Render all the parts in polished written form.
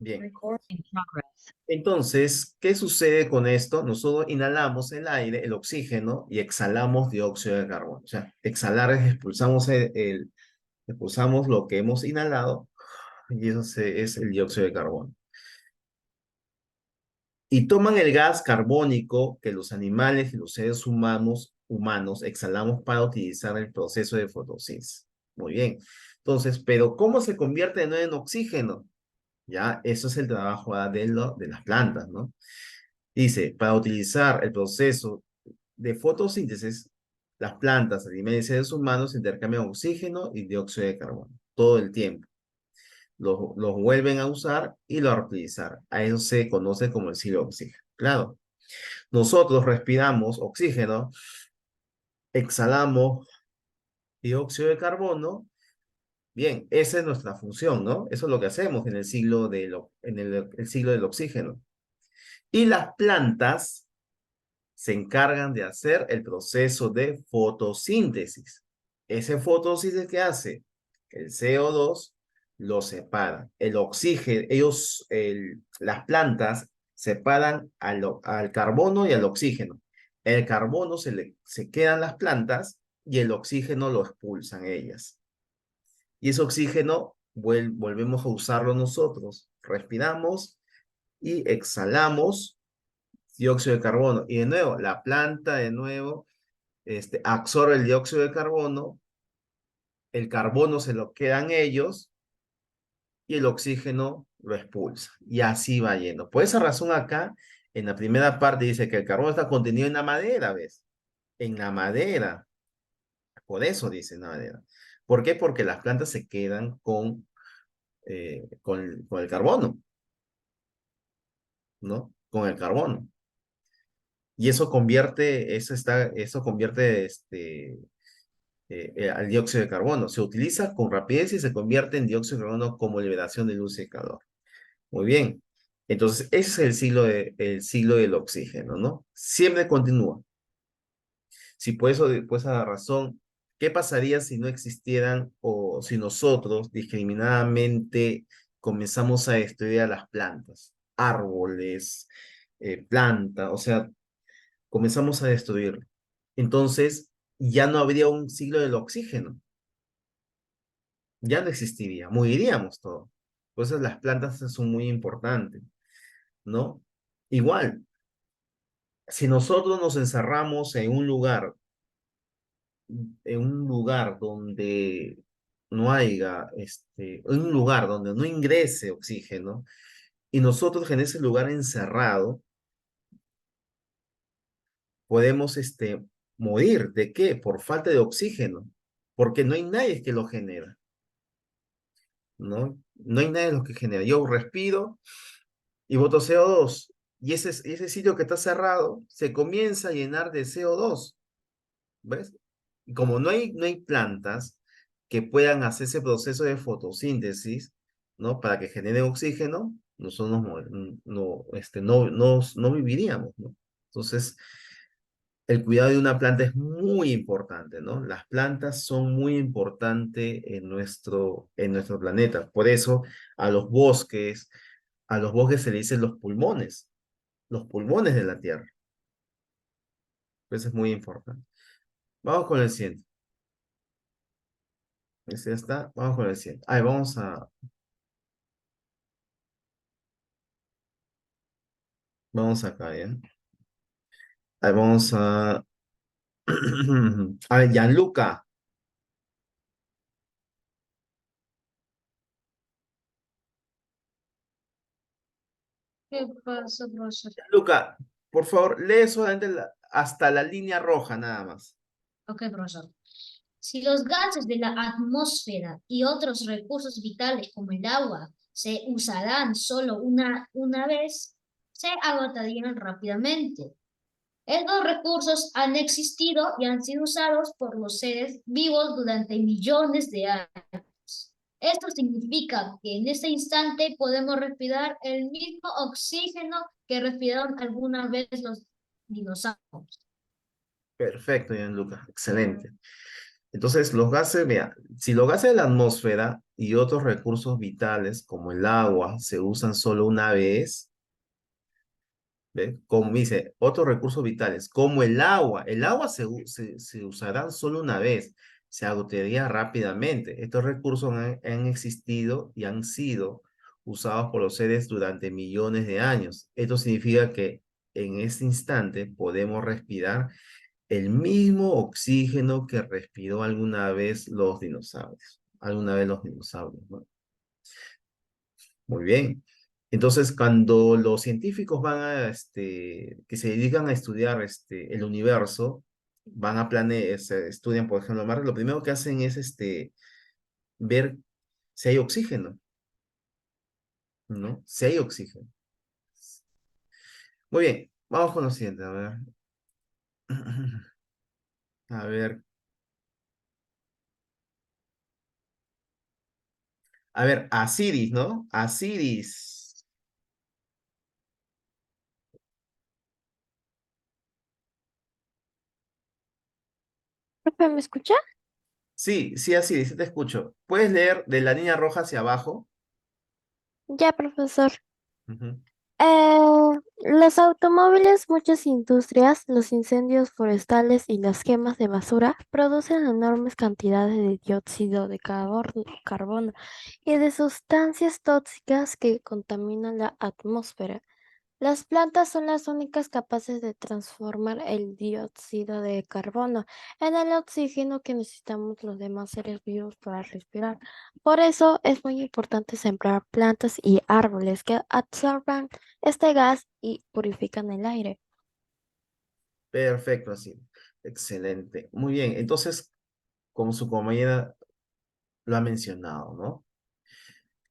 Bien. In progress. Entonces, ¿qué sucede con esto? Nosotros inhalamos el aire, el oxígeno, y exhalamos dióxido de carbono. O sea, exhalar es expulsamos, expulsamos lo que hemos inhalado, y eso es el dióxido de carbono. Y toman el gas carbónico que los animales y los seres humanos exhalamos para utilizar el proceso de fotosíntesis. Muy bien. Entonces, pero ¿cómo se convierte de nuevo en oxígeno? Ya, eso es el trabajo de las plantas, ¿no? Dice, para utilizar el proceso de fotosíntesis, las plantas, animales y seres humanos intercambian oxígeno y dióxido de carbono todo el tiempo. Los vuelven a usar y lo reutilizar. A eso se conoce como el ciclo de oxígeno. Claro, nosotros respiramos oxígeno, exhalamos dióxido de carbono. Bien, esa es nuestra función, ¿no? Eso es lo que hacemos en el el ciclo del oxígeno. Y las plantas se encargan de hacer el proceso de fotosíntesis. Ese fotosíntesis que hace el CO2 lo separa. El oxígeno, las plantas separan al carbono y al oxígeno. El carbono se quedan las plantas y el oxígeno lo expulsan ellas. Y ese oxígeno volvemos a usarlo nosotros. Respiramos y exhalamos dióxido de carbono. Y de nuevo, la planta de nuevo absorbe el dióxido de carbono, el carbono se lo quedan ellos y el oxígeno lo expulsa. Y así va yendo. Por esa razón acá, en la primera parte dice que el carbono está contenido en la madera, ¿ves? En la madera. Por eso dice en la madera. ¿Por qué? Porque las plantas se quedan con el carbono, ¿no? Con el carbono. Y eso convierte al dióxido de carbono. Se utiliza con rapidez y se convierte en dióxido de carbono como liberación de luz y calor. Muy bien. Entonces, ese es el ciclo del oxígeno, ¿no? Siempre continúa. Si por eso, por esa razón, ¿qué pasaría si no existieran o si nosotros discriminadamente comenzamos a destruir a las plantas, árboles, plantas, o sea, comenzamos a destruirlo? Entonces, ya no habría un ciclo del oxígeno, ya no existiría, moriríamos todos. Por eso las plantas son muy importantes, ¿no? Igual, si nosotros nos encerramos en un lugar donde no haya, en un lugar donde no ingrese oxígeno, y nosotros en ese lugar encerrado podemos, morir. ¿De qué? Por falta de oxígeno, porque no hay nadie que lo genera, ¿no? No hay nadie que genera. Yo respiro y boto CO2. Y ese sitio que está cerrado se comienza a llenar de CO2. ¿Ves? Y como no hay plantas que puedan hacer ese proceso de fotosíntesis, ¿no? Para que generen oxígeno, nosotros no viviríamos, ¿no? Entonces, el cuidado de una planta es muy importante, ¿no? Las plantas son muy importantes en nuestro planeta. Por eso, a los bosques, a los bosques se le dicen los pulmones de la Tierra. Eso es muy importante. Vamos con el siguiente. Ese ya está. Vamos con el siguiente. Ahí vamos acá, ¿ya? Ahí vamos a, a ver, Gianluca. ¿Qué pasa, profesor? Gianluca, por favor, lee solamente hasta la línea roja, nada más. Ok, profesor. Si los gases de la atmósfera y otros recursos vitales como el agua se usarán solo una vez, se agotarían rápidamente. Estos recursos han existido y han sido usados por los seres vivos durante millones de años. Esto significa que en este instante podemos respirar el mismo oxígeno que respiraron alguna vez los dinosaurios. Perfecto, Gianluca. Excelente. Entonces, los gases, mira, si los gases de la atmósfera y otros recursos vitales como el agua se usan solo una vez, ¿ve? Como dice, otros recursos vitales como el agua se usará solo una vez, se agotaría rápidamente. Estos recursos han existido y han sido usados por los seres durante millones de años. Esto significa que en este instante podemos respirar el mismo oxígeno que respiró alguna vez los dinosaurios. Alguna vez los dinosaurios, ¿no? Muy bien. Entonces, cuando los científicos van a, que se dedican a estudiar el universo, van a planear, estudian, por ejemplo, Marte, lo primero que hacen es ver si hay oxígeno, ¿no? Si hay oxígeno. Muy bien, vamos con lo siguiente, a ver. A ver, Asiris, ¿no? Asiris. Profe, ¿me escucha? Sí, sí, Asiris, te escucho. ¿Puedes leer de la línea roja hacia abajo? Ya, profesor. Ujú. Los automóviles, muchas industrias, los incendios forestales y las quemas de basura producen enormes cantidades de dióxido de carbono y de sustancias tóxicas que contaminan la atmósfera. Las plantas son las únicas capaces de transformar el dióxido de carbono en el oxígeno que necesitamos los demás seres vivos para respirar. Por eso es muy importante sembrar plantas y árboles que absorban este gas y purifican el aire. Perfecto, así. Excelente. Muy bien. Entonces, como su compañera lo ha mencionado, ¿no?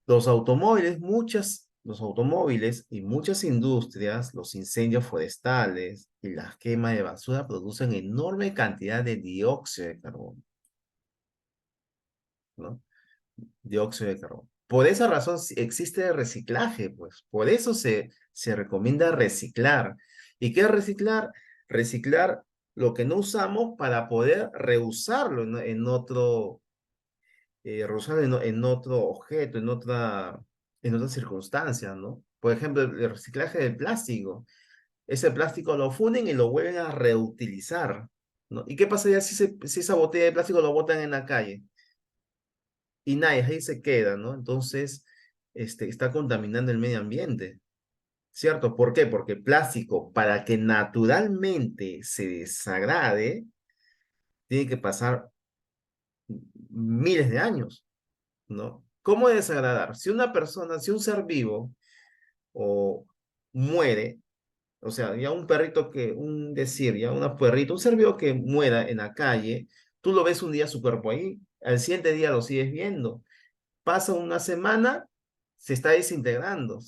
Los automóviles y muchas industrias, los incendios forestales y la quema de basura producen enorme cantidad de dióxido de carbono, ¿no? Dióxido de carbono. Por esa razón existe el reciclaje, pues. Por eso se recomienda reciclar. ¿Y qué es reciclar? Reciclar lo que no usamos para poder reusarlo reusarlo en otro objeto, en otra circunstancia, ¿no? Por ejemplo, el reciclaje del plástico. Ese plástico lo funden y lo vuelven a reutilizar, ¿no? ¿Y qué pasaría si esa botella de plástico lo botan en la calle? Y nadie ahí se queda, ¿no? Entonces, está contaminando el medio ambiente, ¿cierto? ¿Por qué? Porque el plástico, para que naturalmente se desagrade, tiene que pasar miles de años, ¿no? ¿Cómo desagradar? Si un ser vivo o muere, o sea, ya un perrito ya una perrito, un ser vivo que muera en la calle, tú lo ves un día su cuerpo ahí, al siguiente día lo sigues viendo. Pasa una semana, se está desintegrando,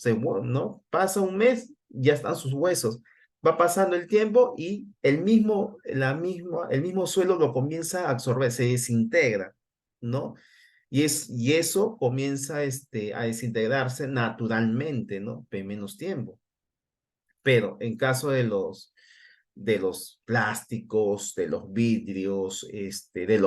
¿no? Pasa un mes, ya están sus huesos. Va pasando el tiempo y el mismo suelo lo comienza a absorber, se desintegra, ¿no? Y eso comienza a desintegrarse naturalmente, ¿no? En menos tiempo. Pero en caso de los plásticos, de los vidrios, de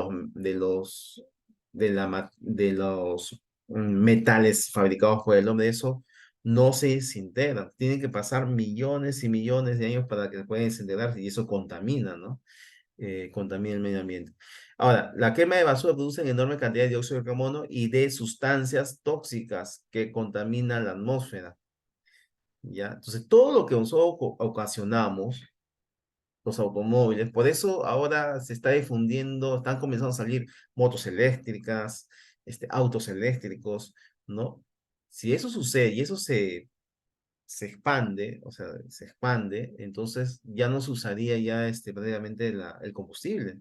los metales fabricados por el hombre, eso no se desintegran. Tienen que pasar millones y millones de años para que se puedan desintegrar y eso contamina, ¿no? Contamina el medio ambiente. Ahora, la quema de basura produce una enorme cantidad de dióxido de carbono y de sustancias tóxicas que contaminan la atmósfera. ¿Ya? Entonces, todo lo que nosotros ocasionamos, los automóviles, por eso ahora se está difundiendo, están comenzando a salir motos eléctricas, autos eléctricos, ¿no? Si eso sucede y eso se expande, o sea, se expande, entonces ya no se usaría ya prácticamente el combustible,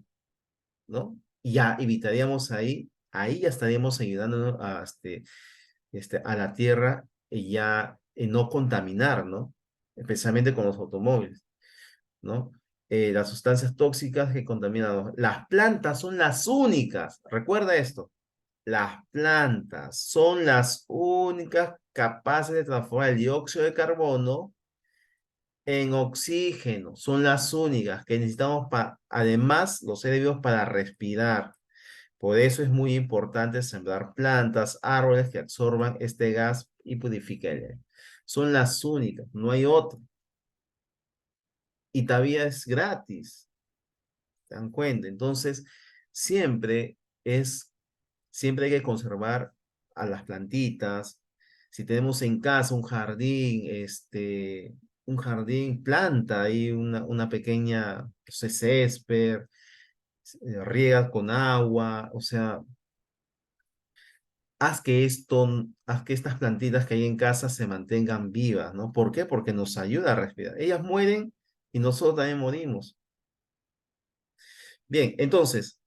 ¿no? Y ya evitaríamos ahí ya estaríamos ayudando a la tierra y ya no contaminar, ¿no? Especialmente con los automóviles, ¿no? Las sustancias tóxicas que contaminan. Las plantas son las únicas, recuerda esto, las plantas son las únicas capaces de transformar el dióxido de carbono en oxígeno, son las únicas que necesitamos además los seres vivos para respirar. Por eso es muy importante sembrar plantas, árboles que absorban este gas y purifiquen el aire. Son las únicas, no hay otra. Y todavía es gratis, ¿se dan cuenta? Entonces, siempre siempre hay que conservar a las plantitas. Si tenemos en casa un jardín, planta ahí una pequeña, no sé, césped, riega con agua, o sea, haz que estas plantitas que hay en casa se mantengan vivas, ¿no? ¿Por qué? Porque nos ayuda a respirar. Ellas mueren y nosotros también morimos. Bien, entonces,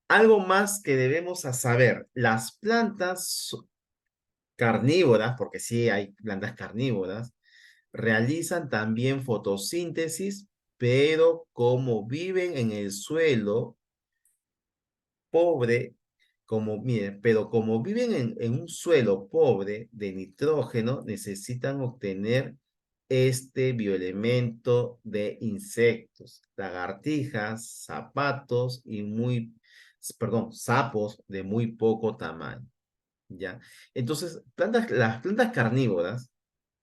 algo más que debemos saber. Las plantas carnívoras, porque sí hay plantas carnívoras, realizan también fotosíntesis, pero como viven en el suelo pobre, miren, pero como viven en un suelo pobre de nitrógeno, necesitan obtener este bioelemento de insectos, lagartijas, sapos de muy poco tamaño, ¿ya? Entonces, las plantas carnívoras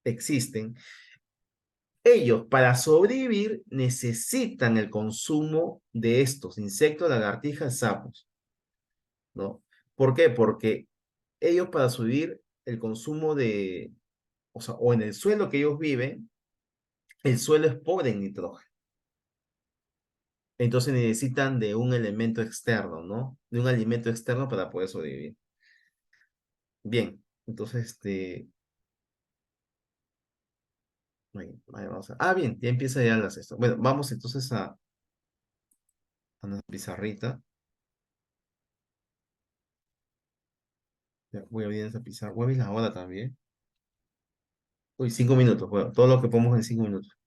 existen. Ellos, para sobrevivir, necesitan el consumo de estos insectos, lagartijas, sapos, ¿no? ¿Por qué? Porque ellos para subir el consumo o sea, o en el suelo que ellos viven, el suelo es pobre en nitrógeno. Entonces necesitan de un elemento externo, ¿no? De un alimento externo para poder sobrevivir. Bien, entonces, ahí vamos bien, ya empieza ya las esto. Bueno, vamos entonces a una pizarrita. Ya, voy a abrir esa pizarra. Voy a abrir la hora también. Uy, 5 minutos, bueno, todo lo que podemos en 5 minutos.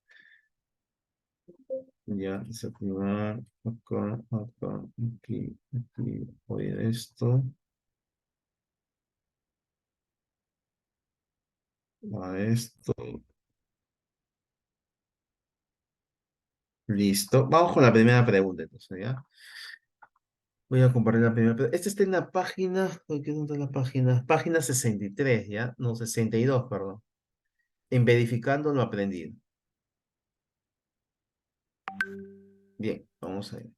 Ya, desactivar acá, acá, aquí, voy a esto, a esto, listo. Vamos con la primera pregunta, entonces, ¿ya? Voy a compartir la primera pregunta. Esta está en la página, ¿qué dónde está la página? Página 63, ¿ya? No, 62, perdón. En verificando lo aprendido. Bien, vamos a ver.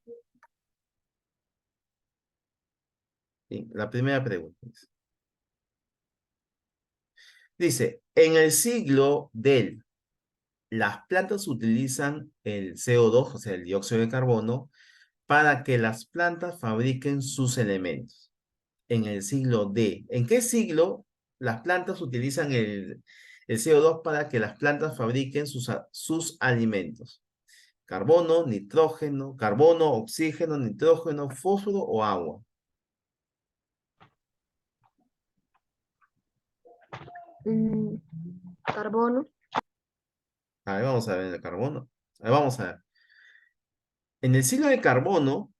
Bien, la primera pregunta dice, en el siglo las plantas utilizan el CO2, o sea, el dióxido de carbono, para que las plantas fabriquen sus elementos. En el siglo D. ¿En qué siglo las plantas utilizan el CO2 para que las plantas fabriquen sus alimentos? Carbono, oxígeno, nitrógeno, fósforo o agua. Carbono. A ver, vamos a ver el carbono. A ver, vamos a ver. En el siglo de carbono,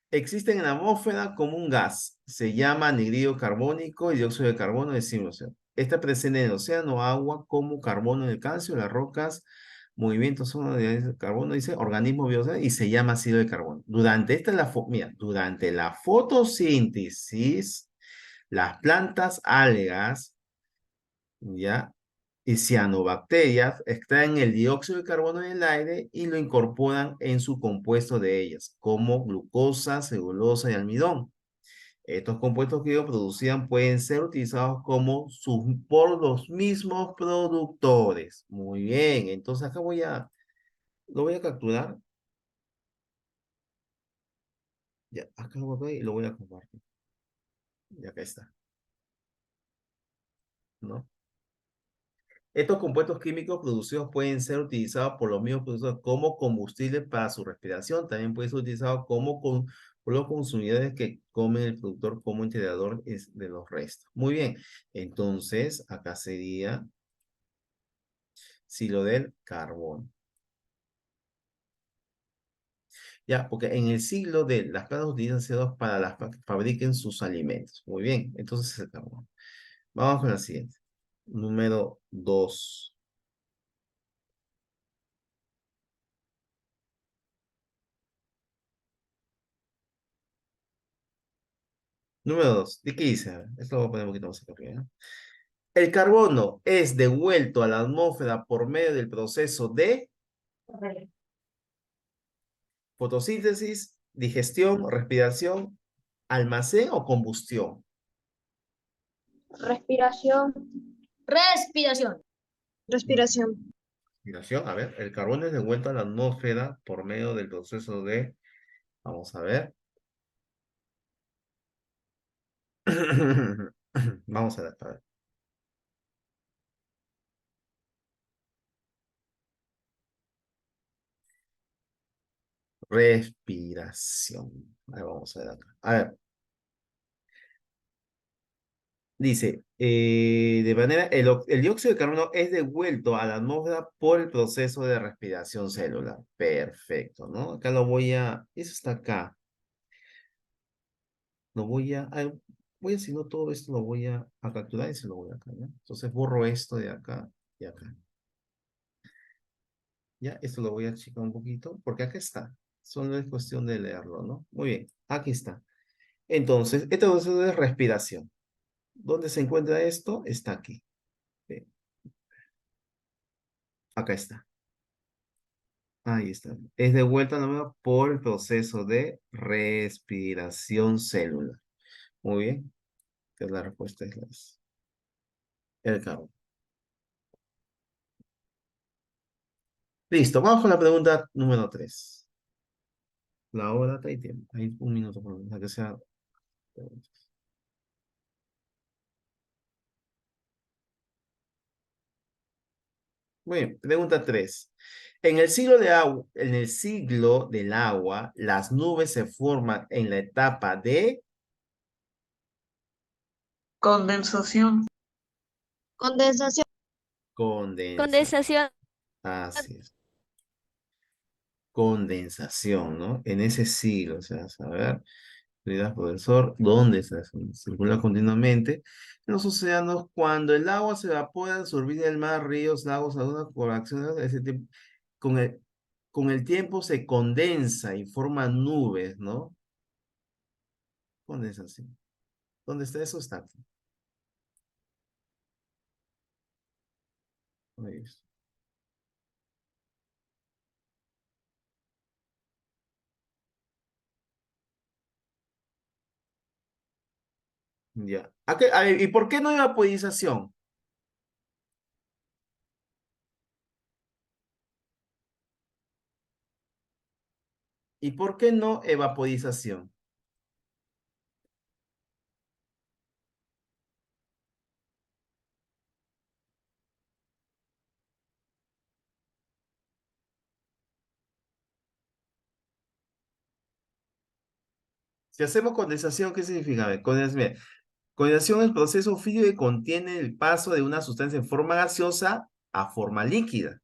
existen en la atmósfera como un gas. Se llama anhídrido carbónico y dióxido de carbono de simple. Está presente en el océano, agua, como carbono en el calcio, las rocas, movimientos son de carbono, dice, organismo biológico, y se llama ácido de carbono. Durante la fotosíntesis, las plantas algas, ¿ya? Y cianobacterias extraen el dióxido de carbono del aire y lo incorporan en su compuesto de ellas, como glucosa, celulosa y almidón. Estos compuestos que ellos producían pueden ser utilizados por los mismos productores. Muy bien, entonces acá lo voy a capturar. Ya, acá lo voy a poner y lo voy a compartir. Y acá está, ¿no? Estos compuestos químicos producidos pueden ser utilizados por los mismos productores como combustible para su respiración. También puede ser utilizado por los consumidores que comen el productor como integrador de los restos. Muy bien. Entonces, acá sería silo del carbón. Ya, porque en el siglo de las plantas utilizan CO2 para que fabriquen sus alimentos. Muy bien. Entonces, es el carbón. Vamos con la siguiente. Número 2. Número 2. ¿De qué dice? A ver, esto lo voy a poner un poquito más acá arriba, ¿no? El carbono es devuelto a la atmósfera por medio del proceso de fotosíntesis, digestión, respiración, almacén o combustión. Respiración. Respiración. Respiración. Respiración, a ver, el carbono es devuelto a la atmósfera por medio del proceso de, vamos a ver. Vamos a ver, a ver. Respiración. A ver, vamos a ver acá. A ver, dice, de manera, el dióxido de carbono es devuelto a la atmósfera por el proceso de respiración celular. Perfecto, ¿no? Acá lo voy a, eso está acá. Lo voy a, voy a, si no todo esto lo voy a capturar y se lo voy a acá, ¿ya? Entonces borro esto de acá y acá. Ya, esto lo voy a achicar un poquito, porque acá está. Solo es cuestión de leerlo, ¿no? Muy bien, aquí está. Entonces, este proceso de respiración. ¿Dónde se encuentra esto? Está aquí. Bien, acá está. Ahí está. Es de vuelta nueva por el proceso de respiración celular. Muy bien. Que la respuesta es el carbono. Listo, vamos con la pregunta número 3. La hora está ahí tiempo. Hay un minuto por lo menos, que sea. Muy bien, pregunta 3. En el siglo del agua, las nubes se forman en la etapa de Condensación. Condensación. condensación. Condensación. Así es. Condensación, ¿no? En ese siglo, o sea, a ver, querida profesor, ¿dónde se circula continuamente? En los océanos, cuando el agua se evapora, absorbida del mar, ríos, lagos, lagunas, por acciones de ese tipo, con el, con el tiempo se condensa y forma nubes, ¿no? Condensación. ¿Dónde está eso? Está aquí. Ahí está. Ya. A ver, ¿y por qué no evaporización? ¿Y por qué no evaporización? Si hacemos condensación, ¿qué significa? A ver, condensación, mira, condensación es el proceso físico que contiene el paso de una sustancia en forma gaseosa a forma líquida.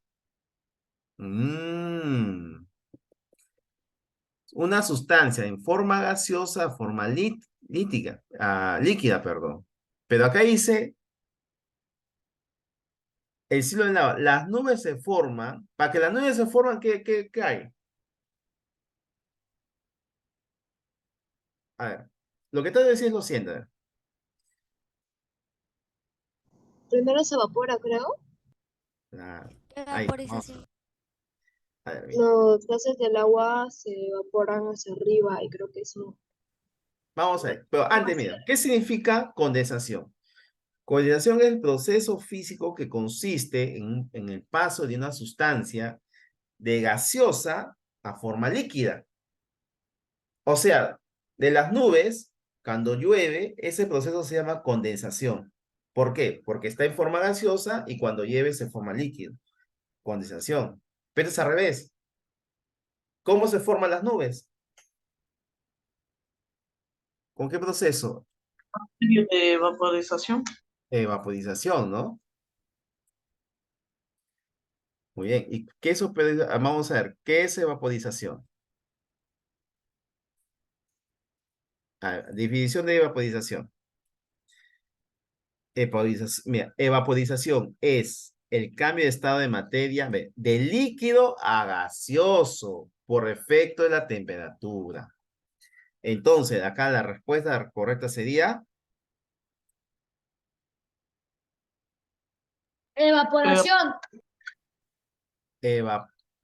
Una sustancia en forma gaseosa a forma líquida, perdón. Pero acá dice, el cielo del lava, las nubes se forman, para que las nubes se forman, ¿qué hay? A ver, lo que te voy a decir es lo siguiente. A ver. Primero se evapora, creo. Claro, ahí, vamos Vaporización. a ver, bien. Los gases del agua se evaporan hacia arriba y creo que eso. Vamos a ver, pero antes, mira, ¿qué significa condensación? Condensación es el proceso físico que consiste en el paso de una sustancia de gaseosa a forma líquida. O sea, de las nubes, cuando llueve, ese proceso se llama condensación. ¿Por qué? Porque está en forma gaseosa y cuando llueve se forma líquido. Condensación. Pero es al revés. ¿Cómo se forman las nubes? ¿Con qué proceso? Medio de vaporización. Vaporización, ¿no? Muy bien. ¿Y qué es vamos a ver, ¿qué es evaporización? A ver, definición de evaporización. Mira, evaporización es el cambio de estado de materia de líquido a gaseoso por efecto de la temperatura. Entonces, acá la respuesta correcta sería Evaporación.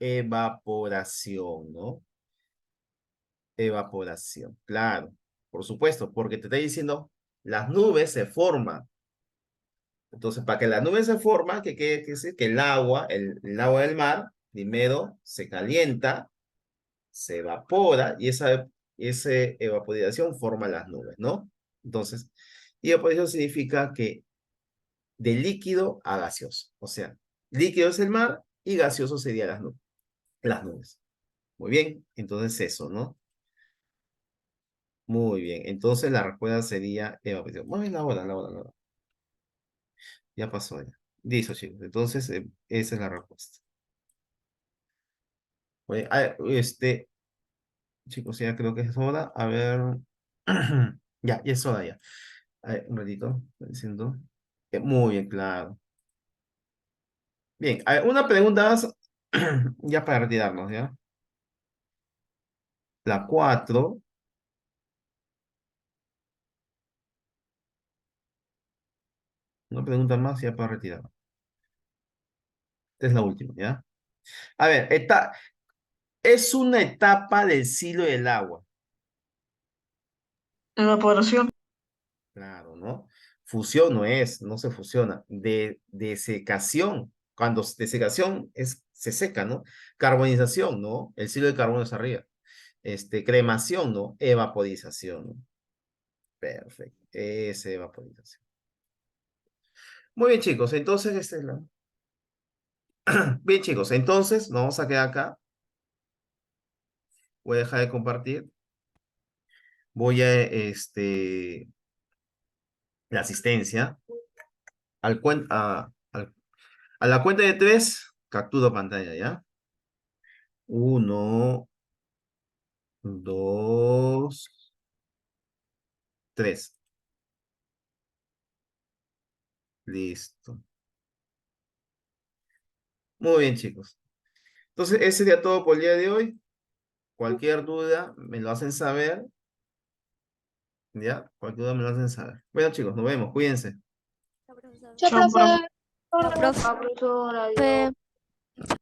evaporación, ¿no? Evaporación, claro, por supuesto, porque te está diciendo, las nubes se forman. Entonces, para que las nubes se forman, ¿qué quiere decir? Que el agua del mar, primero se calienta, se evapora y esa evaporización forma las nubes, ¿no? Entonces, y evaporización significa que de líquido a gaseoso. O sea, líquido es el mar y gaseoso serían las nubes. Muy bien, entonces eso, ¿no? Muy bien, entonces la respuesta sería evaporización. Muy bien, la hora. Ya pasó ya. Listo, chicos. Entonces, esa es la respuesta. Oye, chicos, ya creo que es hora. A ver. Ya es hora ya. A ver, un ratito. Estoy diciendo. Muy bien, claro. Bien, a ver, una pregunta más. Ya para retirarnos, ¿ya? La 4. Una pregunta más ya para retirarnos. Esta es la última, ¿ya? A ver, es una etapa del ciclo del agua. Evaporación. Claro, ¿no? Fusión no se fusiona. De desecación, cuando desecación se seca, ¿no? Carbonización, ¿no? El ciclo de carbono es arriba. Cremación, ¿no? Evaporización, ¿no? Perfecto. Es evaporización. Muy bien, chicos. Entonces, Bien, chicos. Entonces, nos vamos a quedar acá. Voy a dejar de compartir. Voy la asistencia. A la cuenta de 3, capturo pantalla, ¿ya? 1, 2, 3. Listo. Muy bien, chicos. Entonces, ese sería todo por el día de hoy. Cualquier duda, me lo hacen saber. ¿Ya? Cualquier duda me lo hacen saber. Bueno, chicos, nos vemos. Cuídense. Chao, Chao, profe. profe. La profe. Chao, profesor. Adiós.